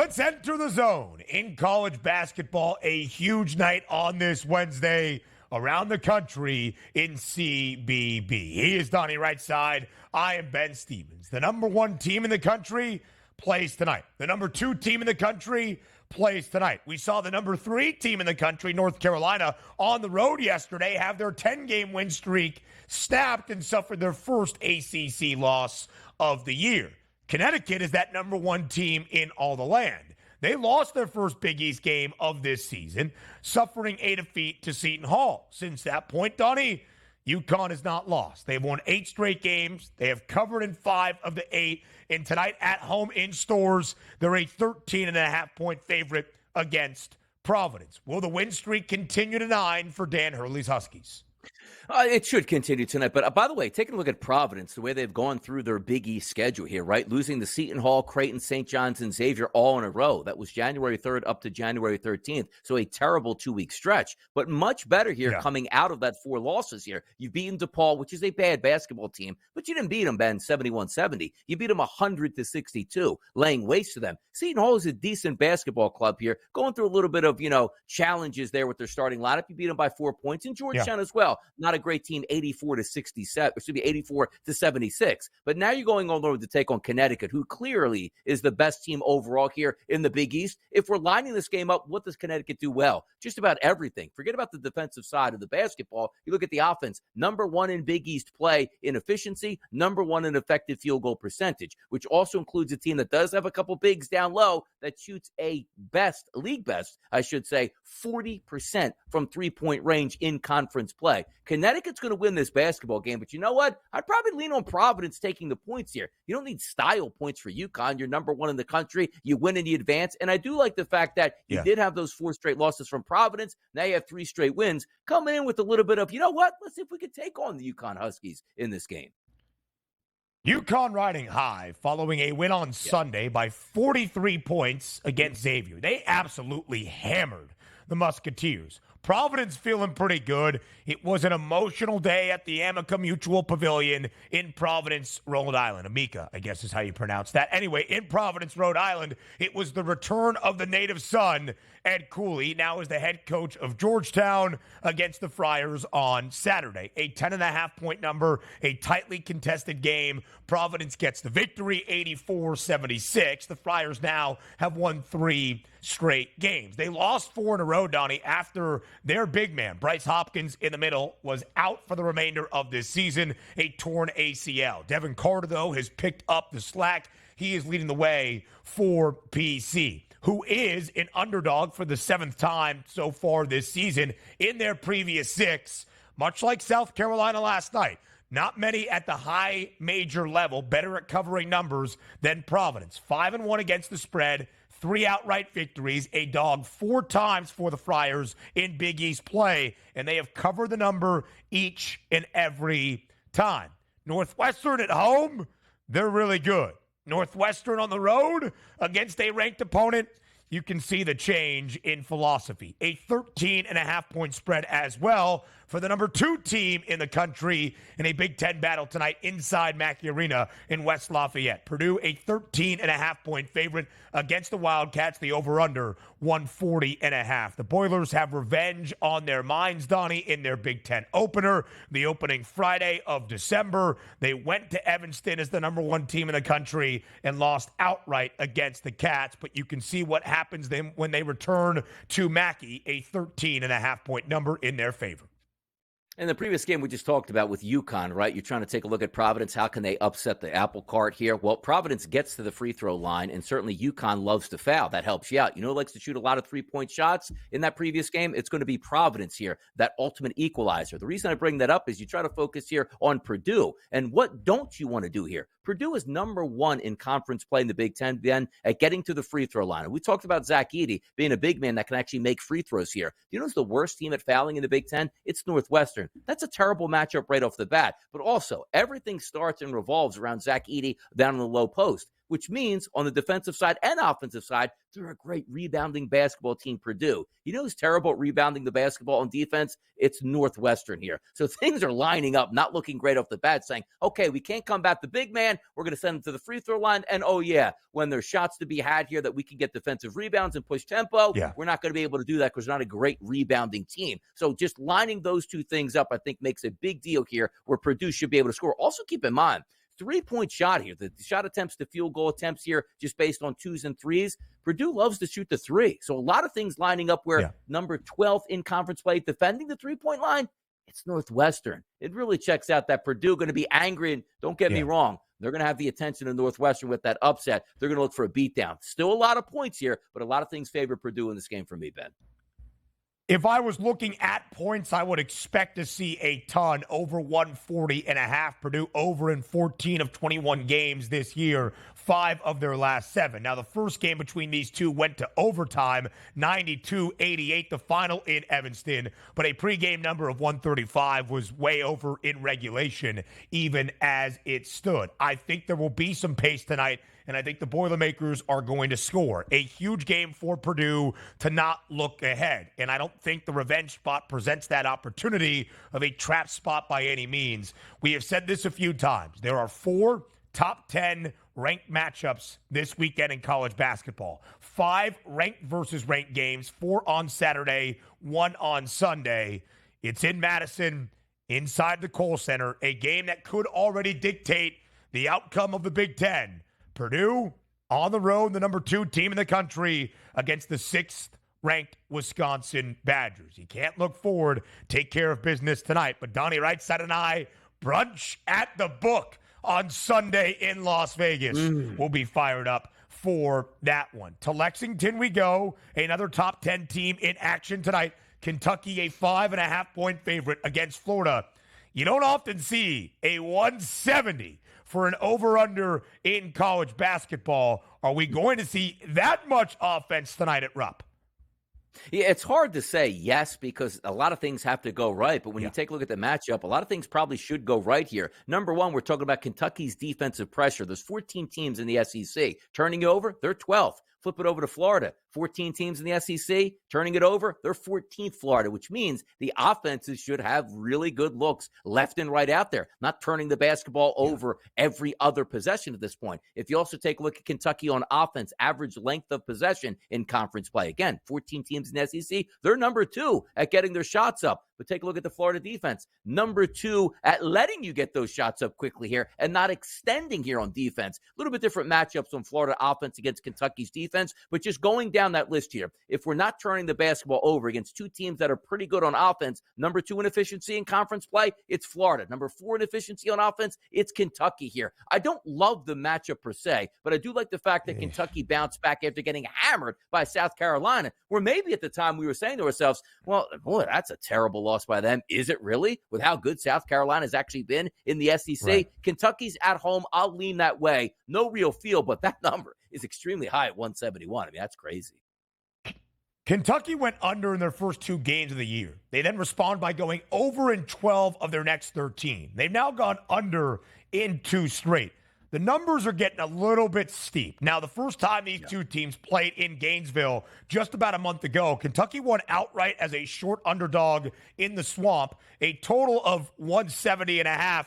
Let's enter the zone in college basketball. A huge night on this Wednesday around the country in CBB. He is Donnie RightSide. I am Ben Stevens. The number one team in the country plays tonight. The number two team in the country plays tonight. We saw the number three team in the country, North Carolina, on the road yesterday have their 10-game win streak snapped and suffered their first ACC loss of the year. Connecticut is that number one team in all the land. They lost their first Big East game of this season, suffering a defeat to Seton Hall. Since that point, Donnie, UConn has not lost. They've won 8 straight games. They have covered in 5 of the 8. And tonight at home in stores, they're a 13.5-point favorite against Providence. Will the win streak continue to 9 for Dan Hurley's Huskies? It should continue tonight. But by the way, taking a look at Providence, the way they've gone through their Big East schedule here, right? Losing to Seton Hall, Creighton, St. John's, and Xavier all in a row. That was January 3rd up to January 13th. So a terrible 2-week stretch. But much better here coming out of that 4 losses here. You've beaten DePaul, which is a bad basketball team, but you didn't beat them, Ben, 71-70. You beat them 100-62, laying waste to them. Seton Hall is a decent basketball club here, going through a little bit of, challenges there with their starting lineup. You beat them by 4 points. And Georgetown as well. Not a great team, 84-67, or should be 84-76. But now you're going on the road to take on Connecticut, who clearly is the best team overall here in the Big East. If we're lining this game up, what does Connecticut do well? Just about everything. Forget about the defensive side of the basketball. You look at the offense, number 1 in Big East play in efficiency, number 1 in effective field goal percentage, which also includes a team that does have a couple bigs down low that shoots league best, I should say, 40% from three-point range in conference play. Connecticut's going to win this basketball game, but you know what? I'd probably lean on Providence taking the points here. You don't need style points for UConn. You're number 1 in the country. You win and you advance. And I do like the fact that you did have those 4 straight losses from Providence. Now you have 3 straight wins. Coming in with a little bit of, you know what? Let's see if we can take on the UConn Huskies in this game. UConn riding high following a win on Sunday by 43 points against Xavier. They absolutely hammered the Musketeers. Providence feeling pretty good. It was an emotional day at the Amica Mutual Pavilion in Providence, Rhode Island. Amica, I guess is how you pronounce that. Anyway, in Providence, Rhode Island, it was the return of the native son, Ed Cooley, now is the head coach of Georgetown, against the Friars on Saturday. A 10.5-point number, a tightly contested game. Providence gets the victory, 84-76. The Friars now have won 3 straight games. They lost 4 in a row, Donnie, after their big man, Bryce Hopkins, in the middle, was out for the remainder of this season, a torn ACL. Devin Carter, though, has picked up the slack. He is leading the way for PC, who is an underdog for the 7th time so far this season in their previous 6, much like South Carolina last night. Not many at the high major level, better at covering numbers than Providence. 5-1 against the spread, 3 outright victories, a dog 4 times for the Friars in Big East play, and they have covered the number each and every time. Northwestern at home, they're really good. Northwestern on the road against a ranked opponent, you can see the change in philosophy. A 13.5-point spread as well for the number 2 team in the country in a Big Ten battle tonight inside Mackey Arena in West Lafayette. Purdue, a 13.5-point favorite against the Wildcats. The over-under, 140.5. The Boilers have revenge on their minds, Donnie, in their Big Ten opener. The opening Friday of December, they went to Evanston as the number 1 team in the country and lost outright against the Cats. But you can see what happens then when they return to Mackey, a 13.5-point number in their favor. In the previous game we just talked about with UConn, right? You're trying to take a look at Providence. How can they upset the apple cart here? Well, Providence gets to the free throw line, and certainly UConn loves to foul. That helps you out. You know who likes to shoot a lot of three-point shots in that previous game? It's going to be Providence here, that ultimate equalizer. The reason I bring that up is you try to focus here on Purdue. And what don't you want to do here? Purdue is number 1 in conference play in the Big Ten, Ben, at getting to the free throw line. And we talked about Zach Edey being a big man that can actually make free throws here. You know who's the worst team at fouling in the Big Ten? It's Northwestern. That's a terrible matchup right off the bat. But also, everything starts and revolves around Zach Edey down in the low post. which means on the defensive side and offensive side, they're a great rebounding basketball team, Purdue. You know who's terrible at rebounding the basketball on defense? It's Northwestern here. So things are lining up, not looking great off the bat, saying, okay, we can't combat the big man. We're going to send him to the free throw line. And, oh, yeah, when there's shots to be had here that we can get defensive rebounds and push tempo, we're not going to be able to do that because we're not a great rebounding team. So just lining those two things up, I think, makes a big deal here where Purdue should be able to score. Also, keep in mind, 3-point shot here. The shot attempts, the field goal attempts here, just based on 2s and 3s. Purdue loves to shoot the 3. So a lot of things lining up where number 12 in conference play, defending the 3-point line, it's Northwestern. It really checks out that Purdue going to be angry. And don't get me wrong, they're going to have the attention of Northwestern with that upset. They're going to look for a beatdown. Still a lot of points here, but a lot of things favor Purdue in this game for me, Ben. If I was looking at points, I would expect to see a ton over 140.5. Purdue over in 14 of 21 games this year, 5 of their last 7. Now, the first game between these two went to overtime, 92-88, the final in Evanston. But a pregame number of 135 was way over in regulation, even as it stood. I think there will be some pace tonight, and I think the Boilermakers are going to score. A huge game for Purdue to not look ahead. And I don't think the revenge spot presents that opportunity of a trap spot by any means. We have said this a few times. There are 4 top 10 ranked matchups this weekend in college basketball. 5 ranked versus ranked games, 4 on Saturday, 1 on Sunday. It's in Madison, inside the Kohl Center, a game that could already dictate the outcome of the Big Ten. Purdue on the road, the number 2 team in the country against the 6th-ranked Wisconsin Badgers. You can't look forward, take care of business tonight. But Donnie RightSide and I, brunch at the book on Sunday in Las Vegas. We'll be fired up for that one. To Lexington we go, another top 10 team in action tonight. Kentucky, a 5.5-point favorite against Florida. You don't often see a 170 for an over-under in college basketball. Are we going to see that much offense tonight at Rupp? Yeah, it's hard to say yes because a lot of things have to go right. But when you take a look at the matchup, a lot of things probably should go right here. Number one, we're talking about Kentucky's defensive pressure. There's 14 teams in the SEC. Turning it over, they're 12th. Flip it over to Florida. 14 teams in the SEC. Turning it over, they're 14th Florida, which means the offenses should have really good looks left and right out there, not turning the basketball over every other possession at this point. If you also take a look at Kentucky on offense, average length of possession in conference play. Again, 14 teams in the SEC, they're number 2 at getting their shots up. But take a look at the Florida defense. Number 2 at letting you get those shots up quickly here and not extending here on defense. A little bit different matchups on Florida offense against Kentucky's defense, but just going down that list here, if we're not turning the basketball over against 2 teams that are pretty good on offense, number 2 in efficiency in conference play, it's Florida. Number 4 in efficiency on offense, it's Kentucky here. I don't love the matchup per se, but I do like the fact that Kentucky bounced back after getting hammered by South Carolina, where maybe at the time we were saying to ourselves, well, boy, that's a terrible loss by them. Is it really? With how good South Carolina has actually been in the SEC? Right. Kentucky's at home. I'll lean that way. No real feel, but that number is extremely high at 171. I mean, that's crazy. Kentucky went under in their first 2 games of the year. They then respond by going over in 12 of their next 13. They've now gone under in 2 straight. The numbers are getting a little bit steep. Now, the first time these 2 teams played in Gainesville just about a month ago, Kentucky won outright as a short underdog in the Swamp. A total of 170.5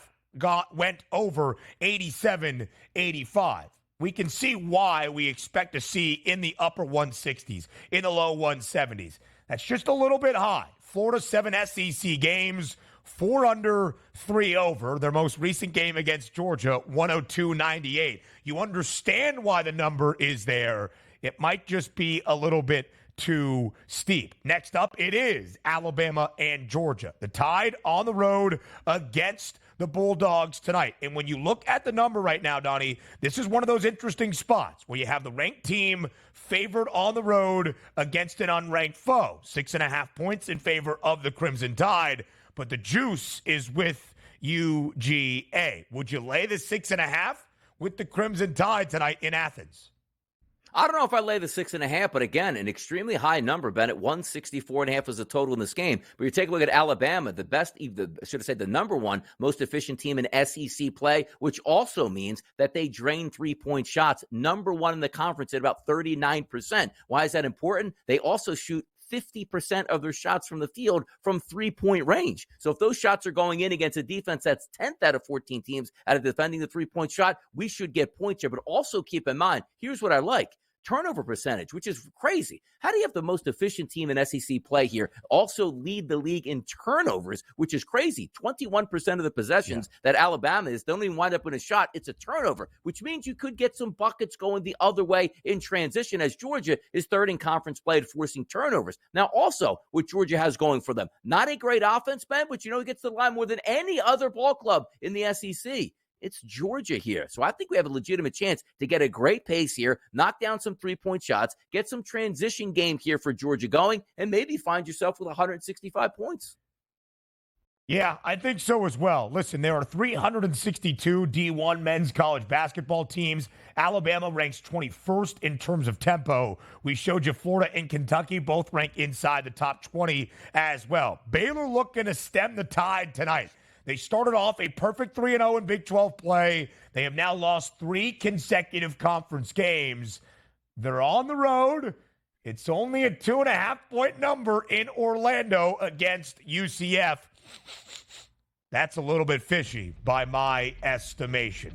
went over 87-85. We can see why we expect to see in the upper 160s, in the low 170s. That's just a little bit high. Florida 7 SEC games, 4 under, 3 over. Their most recent game against Georgia, 102-98. You understand why the number is there. It might just be a little bit too steep. Next up, it is Alabama and Georgia. The Tide on the road against the Bulldogs tonight. And when you look at the number right now, Donnie, this is one of those interesting spots where you have the ranked team favored on the road against an unranked foe. 6.5 points in favor of the Crimson Tide, but the juice is with UGA. Would you lay the 6.5 with the Crimson Tide tonight in Athens? I don't know if I lay the 6.5, but again, an extremely high number, Bennett. 164.5 is the total in this game. But you take a look at Alabama, the number one most efficient team in SEC play, which also means that they drain 3-point shots. Number one in the conference at about 39%. Why is that important? They also shoot 50% of their shots from the field from 3-point range. So if those shots are going in against a defense that's 10th out of 14 teams out of defending the 3-point shot, we should get points here. But also keep in mind, here's what I like. Turnover percentage, which is crazy. How do you have the most efficient team in SEC play here also lead the league in turnovers, which is crazy? 21% of the possessions that Alabama is don't even wind up in a shot. It's a turnover, which means you could get some buckets going the other way in transition, as Georgia is third in conference play at forcing turnovers. Now, also, what Georgia has going for them, not a great offense, Ben, but it gets to the line more than any other ball club in the SEC. It's Georgia here. So I think we have a legitimate chance to get a great pace here, knock down some 3-point shots, get some transition game here for Georgia going, and maybe find yourself with 165 points. Yeah, I think so as well. Listen, there are 362 D1 men's college basketball teams. Alabama ranks 21st in terms of tempo. We showed you Florida and Kentucky both rank inside the top 20 as well. Baylor looking to stem the tide tonight. They started off a perfect 3-0 in Big 12 play. They have now lost 3 consecutive conference games. They're on the road. It's only a 2.5-point number in Orlando against UCF. That's a little bit fishy by my estimation.